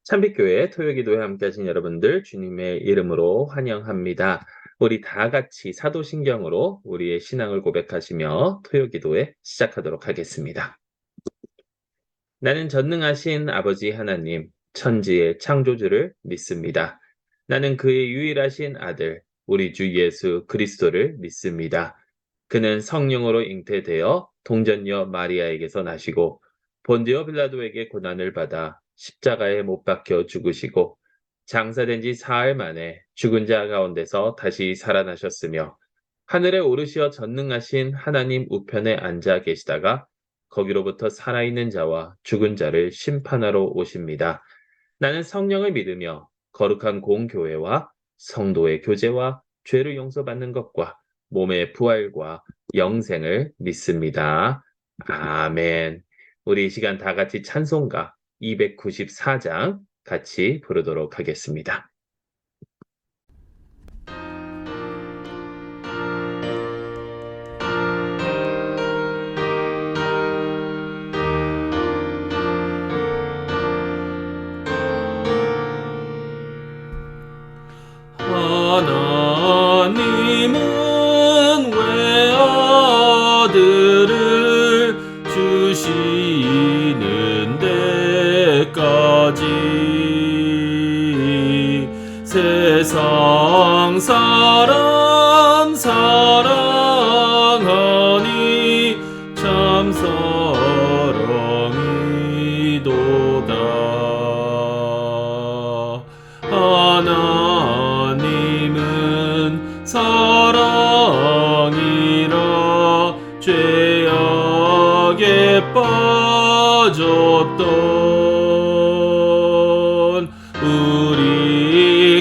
참빛교회 토요기도에 함께 하신 여러분들 주님의 이름으로 환영합니다. 우리 다 같이 사도신경으로 우리의 신앙을 고백하시며 토요기도에 시작하도록 하겠습니다. 나는 전능하신 아버지 하나님, 천지의 창조주를 믿습니다. 나는 그의 유일하신 아들, 우리 주 예수 그리스도를 믿습니다. 그는 성령으로 잉태되어 동전녀 마리아에게서 나시고 본디오 빌라도에게 고난을 받아 십자가에 못 박혀 죽으시고 장사된 지 사흘 만에 죽은 자 가운데서 다시 살아나셨으며 하늘에 오르시어 전능하신 하나님 우편에 앉아 계시다가 거기로부터 살아있는 자와 죽은 자를 심판하러 오십니다. 나는 성령을 믿으며 거룩한 공교회와 성도의 교제와 죄를 용서받는 것과 몸의 부활과 영생을 믿습니다. 아멘. 우리 이 시간 다 같이 찬송가 294장 같이 부르도록 하겠습니다. 하나님은 외아들을 주시는 데까지 세상 사람 사랑하니 참 사랑이도다. 하나님은 사랑이라 죄악에 빠졌던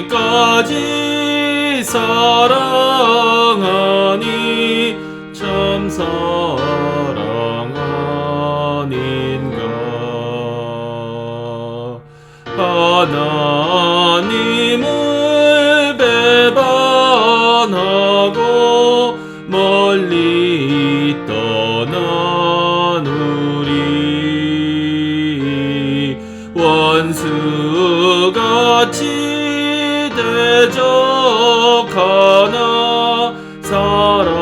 우리까지 사랑하니 참 사랑 아닌가. 하나님을 배반하고 멀리 떠난 우리 원수같이 대적하나 사랑하여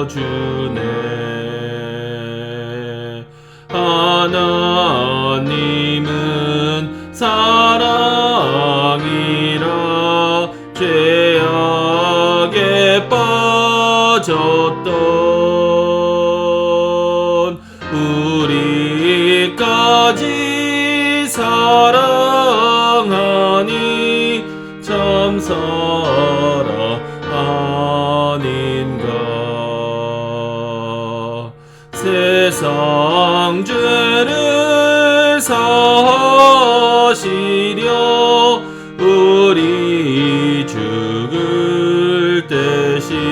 주네. 하나님은 사랑이라 죄악에 빠졌던 우리까지 사랑하니 참 사랑 아닌가. 세상 죄를 사하시려 우리 죽을 대신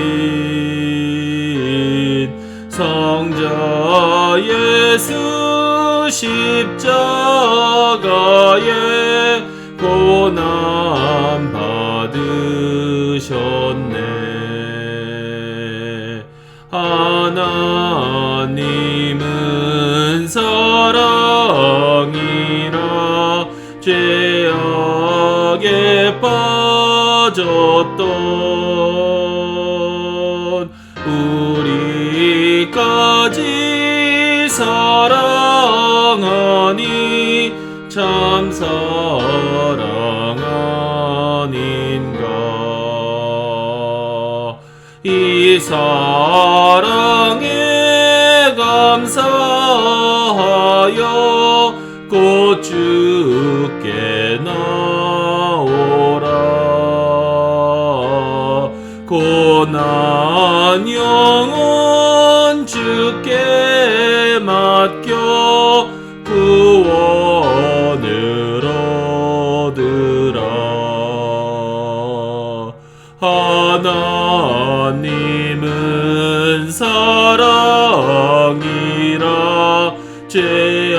성자 예수 십자가에 고난 받으셨네. 하나님은 사랑이라 죄악에 빠졌던 우리까지 사랑하니 참 사랑 아닌가. 이 사랑에 감사하여 곧 주께 나오라. 고난 영혼 주께 맡겨 구원을 얻으라. 하나님은 사랑이라 죄악에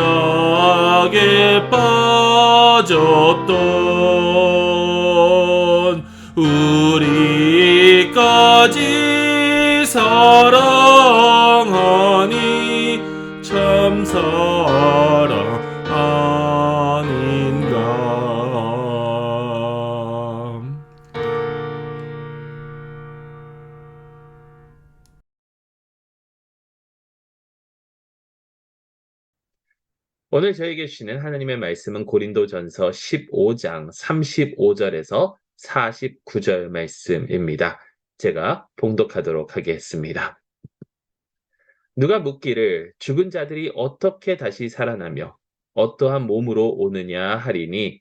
빠졌던 우리까지 사랑하니 참 사랑 오늘 저에게 주시는 하나님의 말씀은 고린도전서 15장 35절에서 49절 말씀입니다. 제가 봉독하도록 하겠습니다. 누가 묻기를 죽은 자들이 어떻게 다시 살아나며 어떠한 몸으로 오느냐 하리니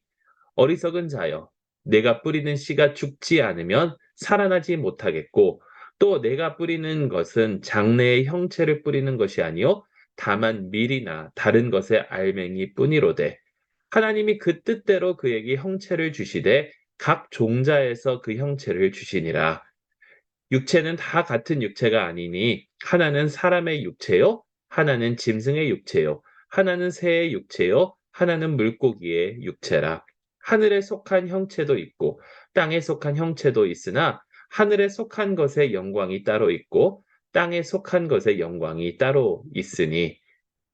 어리석은 자여 내가 뿌리는 씨가 죽지 않으면 살아나지 못하겠고 또 내가 뿌리는 것은 장래의 형체를 뿌리는 것이 아니요 다만 밀이나 다른 것의 알맹이 뿐이로되 하나님이 그 뜻대로 그에게 형체를 주시되 각 종자에서 그 형체를 주시니라. 육체는 다 같은 육체가 아니니 하나는 사람의 육체요, 하나는 짐승의 육체요, 하나는 새의 육체요, 하나는 물고기의 육체라. 하늘에 속한 형체도 있고 땅에 속한 형체도 있으나 하늘에 속한 것의 영광이 따로 있고 땅에 속한 것의 영광이 따로 있으니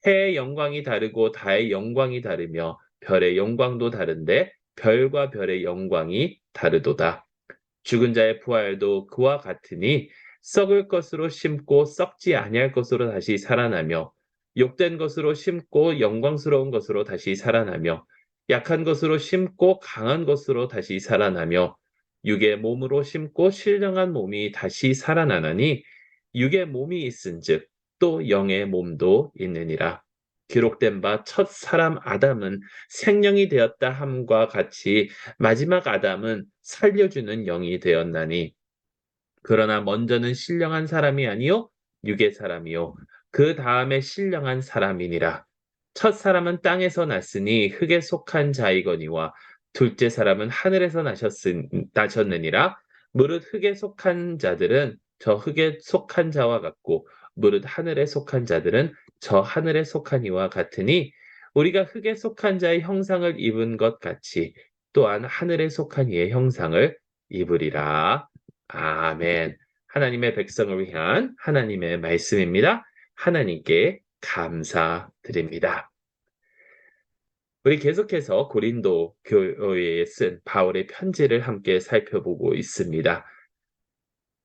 해의 영광이 다르고 달의 영광이 다르며 별의 영광도 다른데 별과 별의 영광이 다르도다. 죽은 자의 부활도 그와 같으니 썩을 것으로 심고 썩지 아니할 것으로 다시 살아나며 욕된 것으로 심고 영광스러운 것으로 다시 살아나며 약한 것으로 심고 강한 것으로 다시 살아나며 육의 몸으로 심고 신령한 몸이 다시 살아나나니 육의 몸이 있은즉 또 영의 몸도 있느니라. 기록된 바 첫 사람 아담은 생령이 되었다 함과 같이 마지막 아담은 살려주는 영이 되었나니 그러나 먼저는 신령한 사람이 아니요 육의 사람이요 그 다음에 신령한 사람이니라. 첫 사람은 땅에서 났으니 흙에 속한 자이거니와 둘째 사람은 하늘에서 나셨느니라. 무릇 흙에 속한 자들은 저 흙에 속한 자와 같고 무릇 하늘에 속한 자들은 저 하늘에 속한 이와 같으니 우리가 흙에 속한 자의 형상을 입은 것 같이 또한 하늘에 속한 이의 형상을 입으리라. 아멘. 하나님의 백성을 위한 하나님의 말씀입니다. 하나님께 감사드립니다. 우리 계속해서 고린도 교회에 쓴 바울의 편지를 함께 살펴보고 있습니다.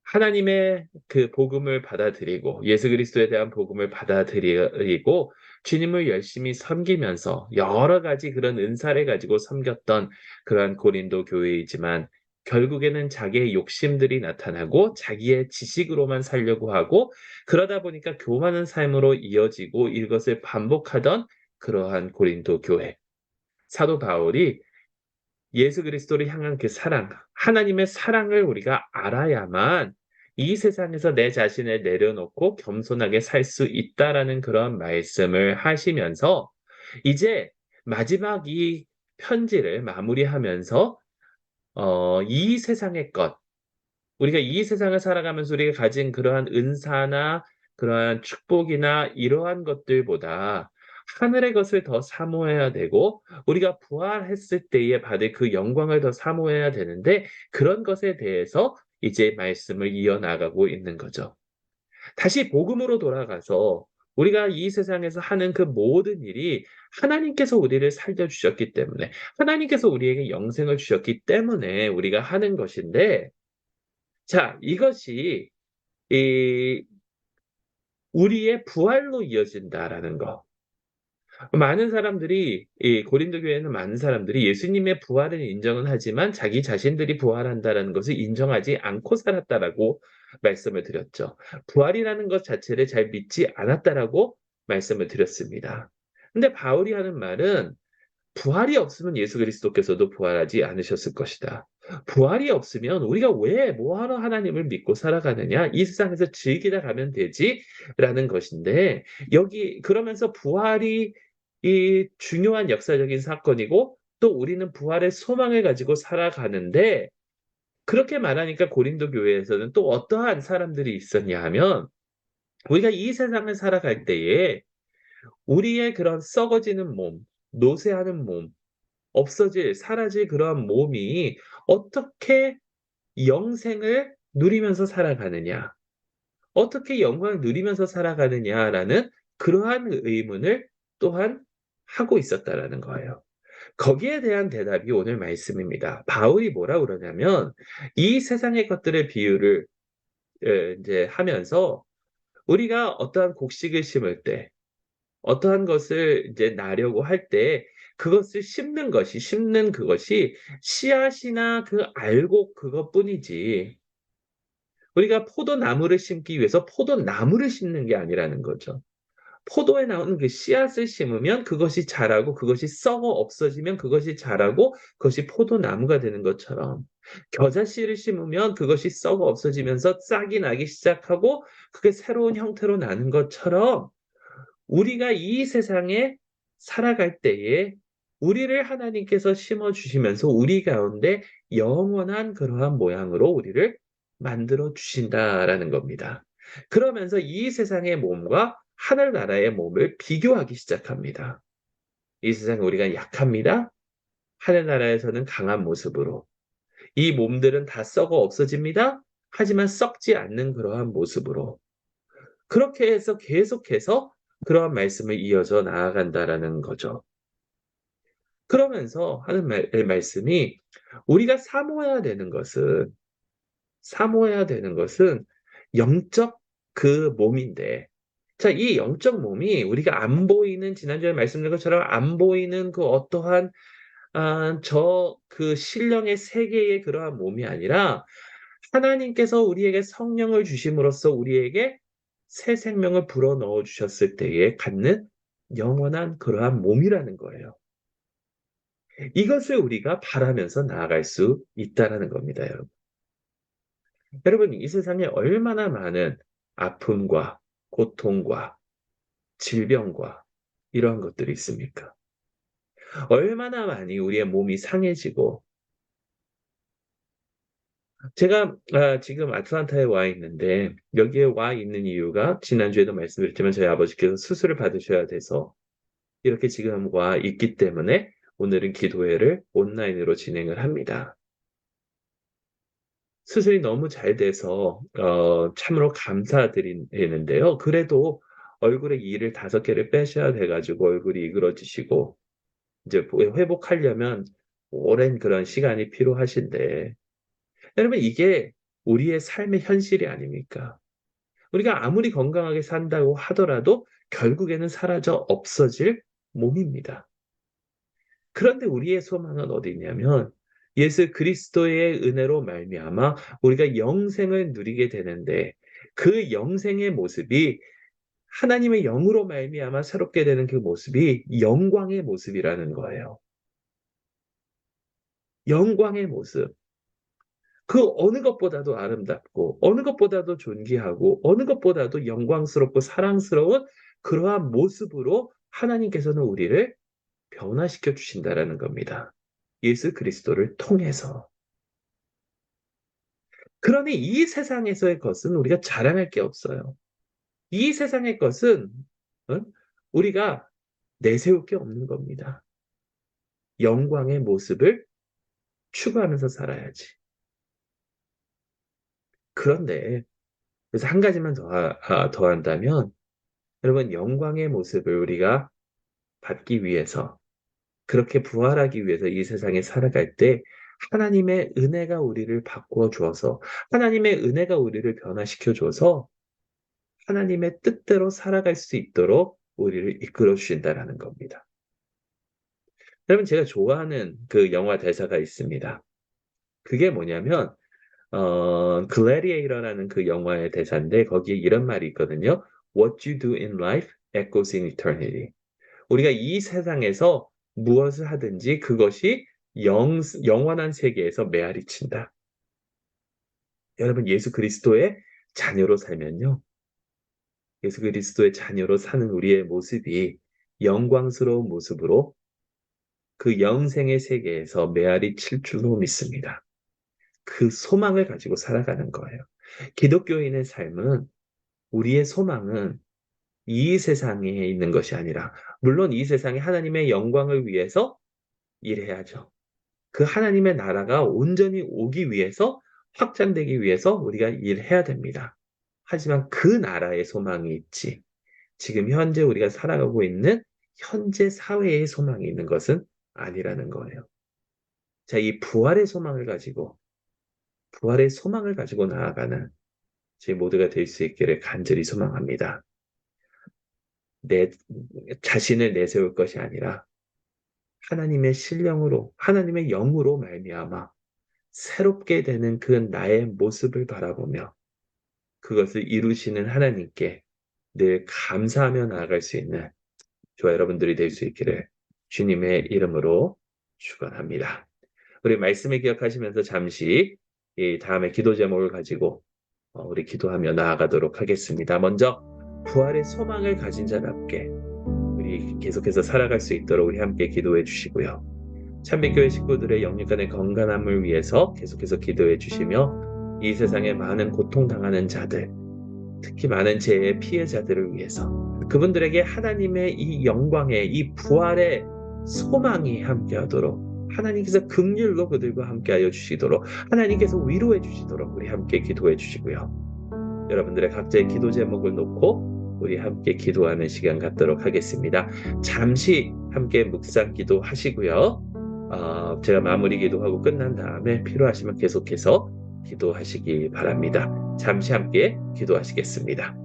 하나님의 그 복음을 받아들이고 예수 그리스도에 대한 복음을 받아들이고 주님을 열심히 섬기면서 여러 가지 그런 은사를 가지고 섬겼던 그러한 고린도 교회이지만 결국에는 자기의 욕심들이 나타나고 자기의 지식으로만 살려고 하고 그러다 보니까 교만한 삶으로 이어지고 이것을 반복하던 그러한 고린도 교회. 사도 바울이 예수 그리스도를 향한 그 사랑, 하나님의 사랑을 우리가 알아야만 이 세상에서 내 자신을 내려놓고 겸손하게 살 수 있다라는 그런 말씀을 하시면서 이제 마지막 이 편지를 마무리하면서 이 세상의 것, 우리가 이 세상을 살아가면서 우리가 가진 그러한 은사나 그러한 축복이나 이러한 것들보다 하늘의 것을 더 사모해야 되고 우리가 부활했을 때에 받을 그 영광을 더 사모해야 되는데 그런 것에 대해서 이제 말씀을 이어나가고 있는 거죠. 다시 복음으로 돌아가서 우리가 이 세상에서 하는 그 모든 일이 하나님께서 우리를 살려주셨기 때문에 하나님께서 우리에게 영생을 주셨기 때문에 우리가 하는 것인데 자, 이것이 이 우리의 부활로 이어진다라는 거. 많은 사람들이 이 고린도 교회에는 많은 사람들이 예수님의 부활은 인정은 하지만 자기 자신들이 부활한다라는 것을 인정하지 않고 살았다라고 말씀을 드렸죠. 부활이라는 것 자체를 잘 믿지 않았다라고 말씀을 드렸습니다. 근데 바울이 하는 말은 부활이 없으면 예수 그리스도께서도 부활하지 않으셨을 것이다. 부활이 없으면 우리가 왜 뭐하러 하나님을 믿고 살아가느냐? 이 세상에서 즐기다 가면 되지라는 것인데 여기 그러면서 부활이 이 중요한 역사적인 사건이고 또 우리는 부활의 소망을 가지고 살아가는데 그렇게 말하니까 고린도 교회에서는 또 어떠한 사람들이 있었냐 하면 우리가 이 세상을 살아갈 때에 우리의 그런 썩어지는 몸, 노쇠하는 몸, 없어질, 사라질 그러한 몸이 어떻게 영생을 누리면서 살아가느냐, 어떻게 영광을 누리면서 살아가느냐라는 그러한 의문을 또한 하고 있었다라는 거예요. 거기에 대한 대답이 오늘 말씀입니다. 바울이 뭐라 그러냐면 이 세상의 것들의 비유를 이제 하면서 우리가 어떠한 곡식을 심을 때 어떠한 것을 이제 나려고 할 때 그것을 심는 그것이 씨앗이나 그 알곡 그것뿐이지. 우리가 포도나무를 심기 위해서 포도나무를 심는 게 아니라는 거죠. 포도에 나오는 그 씨앗을 심으면 그것이 자라고 그것이 썩어 없어지면 그것이 자라고 그것이 포도나무가 되는 것처럼 겨자씨를 심으면 그것이 썩어 없어지면서 싹이 나기 시작하고 그게 새로운 형태로 나는 것처럼 우리가 이 세상에 살아갈 때에 우리를 하나님께서 심어 주시면서 우리 가운데 영원한 그러한 모양으로 우리를 만들어 주신다라는 겁니다. 그러면서 이 세상의 몸과 하늘나라의 몸을 비교하기 시작합니다. 이 세상에 우리가 약합니다. 하늘나라에서는 강한 모습으로. 이 몸들은 다 썩어 없어집니다. 하지만 썩지 않는 그러한 모습으로. 그렇게 해서 계속해서 그러한 말씀을 이어져 나아간다라는 거죠. 그러면서 하는 말씀이 우리가 사모해야 되는 것은 영적 그 몸인데, 자, 이 영적 몸이 우리가 안 보이는, 지난주에 말씀드린 것처럼 안 보이는 그 어떠한, 그 신령의 세계의 그러한 몸이 아니라 하나님께서 우리에게 성령을 주심으로써 우리에게 새 생명을 불어넣어 주셨을 때에 갖는 영원한 그러한 몸이라는 거예요. 이것을 우리가 바라면서 나아갈 수 있다라는 겁니다, 여러분. 여러분, 이 세상에 얼마나 많은 아픔과 고통과 질병과 이러한 것들이 있습니까? 얼마나 많이 우리의 몸이 상해지고, 제가 지금 아틀란타에 와 있는데, 여기에 와 있는 이유가 지난주에도 말씀드렸지만 저희 아버지께서 수술을 받으셔야 돼서 이렇게 지금 와 있기 때문에 오늘은 기도회를 온라인으로 진행을 합니다. 수술이 너무 잘 돼서 참으로 감사드리는데요. 그래도 얼굴에 이를 5개를 빼셔야 돼가지고 얼굴이 이그러지시고 이제 회복하려면 오랜 그런 시간이 필요하신데 여러분 이게 우리의 삶의 현실이 아닙니까? 우리가 아무리 건강하게 산다고 하더라도 결국에는 사라져 없어질 몸입니다. 그런데 우리의 소망은 어디 있냐면 예수 그리스도의 은혜로 말미암아 우리가 영생을 누리게 되는데 그 영생의 모습이 하나님의 영으로 말미암아 새롭게 되는 그 모습이 영광의 모습이라는 거예요. 영광의 모습. 그 어느 것보다도 아름답고 어느 것보다도 존귀하고 어느 것보다도 영광스럽고 사랑스러운 그러한 모습으로 하나님께서는 우리를 변화시켜 주신다라는 겁니다. 예수 그리스도를 통해서. 그러니 이 세상에서의 것은 우리가 자랑할 게 없어요. 이 세상의 것은 우리가 내세울 게 없는 겁니다. 영광의 모습을 추구하면서 살아야지. 그런데 그래서 한 가지만 더 한다면 여러분 영광의 모습을 우리가 받기 위해서 그렇게 부활하기 위해서 이 세상에 살아갈 때 하나님의 은혜가 우리를 바꾸어 주어서 하나님의 은혜가 우리를 변화시켜 줘서 하나님의 뜻대로 살아갈 수 있도록 우리를 이끌어 주신다라는 겁니다. 여러분 제가 좋아하는 그 영화 대사가 있습니다. 그게 뭐냐면 글래디에이터라는 그 영화의 대사인데 거기에 이런 말이 있거든요. What you do in life echoes in eternity. 우리가 이 세상에서 무엇을 하든지 그것이 영원한 세계에서 메아리 친다. 여러분 예수 그리스도의 자녀로 살면요. 예수 그리스도의 자녀로 사는 우리의 모습이 영광스러운 모습으로 그 영생의 세계에서 메아리 칠 줄로 믿습니다. 그 소망을 가지고 살아가는 거예요. 기독교인의 삶은 우리의 소망은 이 세상에 있는 것이 아니라 물론 이 세상에 하나님의 영광을 위해서 일해야죠. 그 하나님의 나라가 온전히 오기 위해서 확장되기 위해서 우리가 일해야 됩니다. 하지만 그 나라의 소망이 있지. 지금 현재 우리가 살아가고 있는 현재 사회의 소망이 있는 것은 아니라는 거예요. 자, 이 부활의 소망을 가지고 나아가는 저희 모두가 될 수 있기를 간절히 소망합니다. 내 자신을 내세울 것이 아니라 하나님의 신령으로 하나님의 영으로 말미암아 새롭게 되는 그 나의 모습을 바라보며 그것을 이루시는 하나님께 늘 감사하며 나아갈 수 있는 저와 여러분들이 될 수 있기를 주님의 이름으로 축원합니다. 우리 말씀을 기억하시면서 잠시 이 다음에 기도 제목을 가지고 우리 기도하며 나아가도록 하겠습니다. 먼저 부활의 소망을 가진 자답게 우리 계속해서 살아갈 수 있도록 우리 함께 기도해 주시고요. 참빛교회 식구들의 영육간의 건강함을 위해서 계속해서 기도해 주시며 이 세상에 많은 고통당하는 자들, 특히 많은 재해의 피해자들을 위해서 그분들에게 하나님의 이 영광의 이 부활의 소망이 함께하도록 하나님께서 긍휼로 그들과 함께하여 주시도록 하나님께서 위로해 주시도록 우리 함께 기도해 주시고요. 여러분들의 각자의 기도 제목을 놓고 우리 함께 기도하는 시간 갖도록 하겠습니다. 잠시 함께 묵상 기도하시고요. 제가 마무리 기도하고 끝난 다음에 필요하시면 계속해서 기도하시기 바랍니다. 잠시 함께 기도하시겠습니다.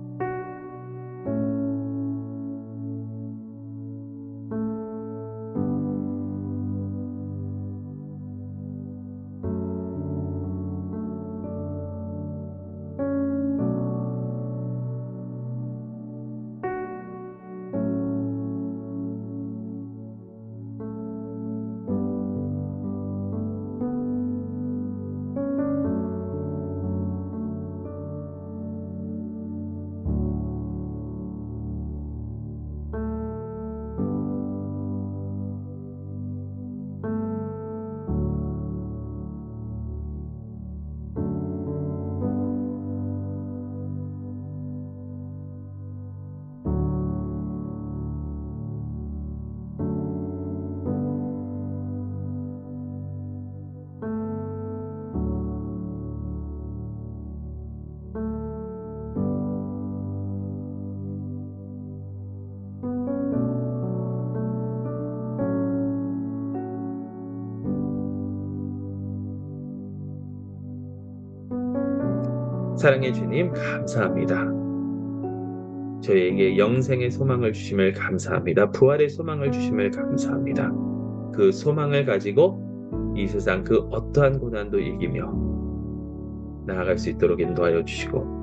사랑의 주님 감사합니다. 저희에게 영생의 소망을 주심을 감사합니다. 부활의 소망을 주심을 감사합니다. 그 소망을 가지고 이 세상 그 어떠한 고난도 이기며 나아갈 수 있도록 인도하여 주시고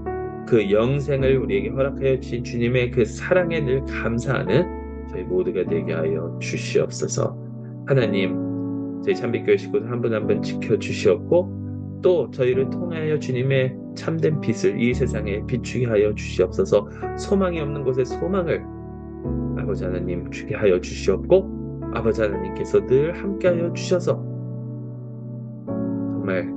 그 영생을 우리에게 허락하여 주신 주님의 그 사랑에 늘 감사하는 저희 모두가 되게 하여 주시옵소서. 하나님, 저희 참빛교회 식구들 한 분 한 분 지켜주시옵고 또 저희를 통하여 주님의 참된 빛을 이 세상에 비추게 하여 주시옵소서. 소망이 없는 곳에 소망을 아버지 하나님 주게 하여 주시옵고 아버지 하나님께서 늘 함께하여 주셔서 정말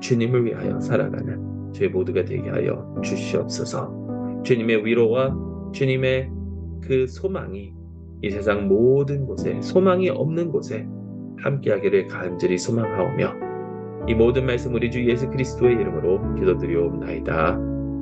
주님을 위하여 살아가는 저희 모두가 되게 하여 주시옵소서. 주님의 위로와 주님의 그 소망이 이 세상 모든 곳에 소망이 없는 곳에 함께하기를 간절히 소망하오며 이 모든 말씀 우리 주 예수 그리스도의 이름으로 기도드리옵나이다.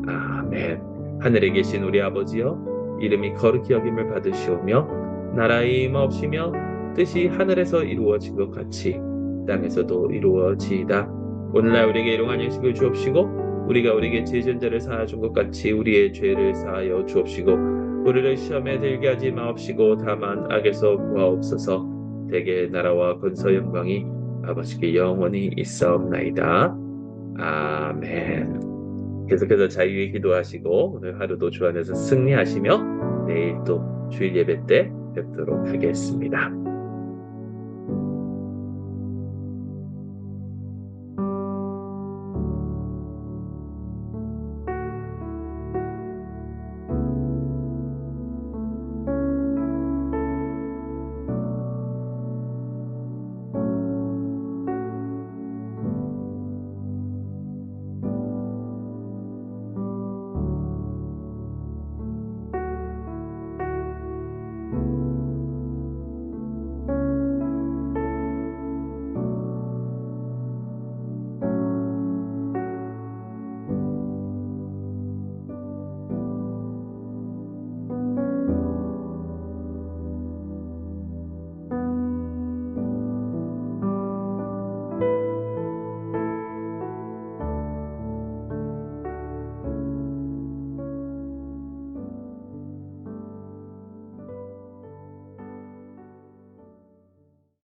아멘. 하늘에 계신 우리 아버지여 이름이 거룩히 여김을 받으시오며 나라의 임하옵시며 뜻이 하늘에서 이루어진 것 같이 땅에서도 이루어지이다. 오늘날 우리에게 일용할 양식을 주옵시고 우리가 우리에게 죄 지은 자를 사하준 것 같이 우리의 죄를 사하여 주옵시고 우리를 시험에 들게 하지 마옵시고 다만 악에서 구하옵소서. 대개 나라와 권세 영광이 아버지께 영원히 있사옵나이다. 아멘. 계속해서 자유의 기도하시고 오늘 하루도 주 안에서 승리하시며 내일 또 주일 예배 때 뵙도록 하겠습니다.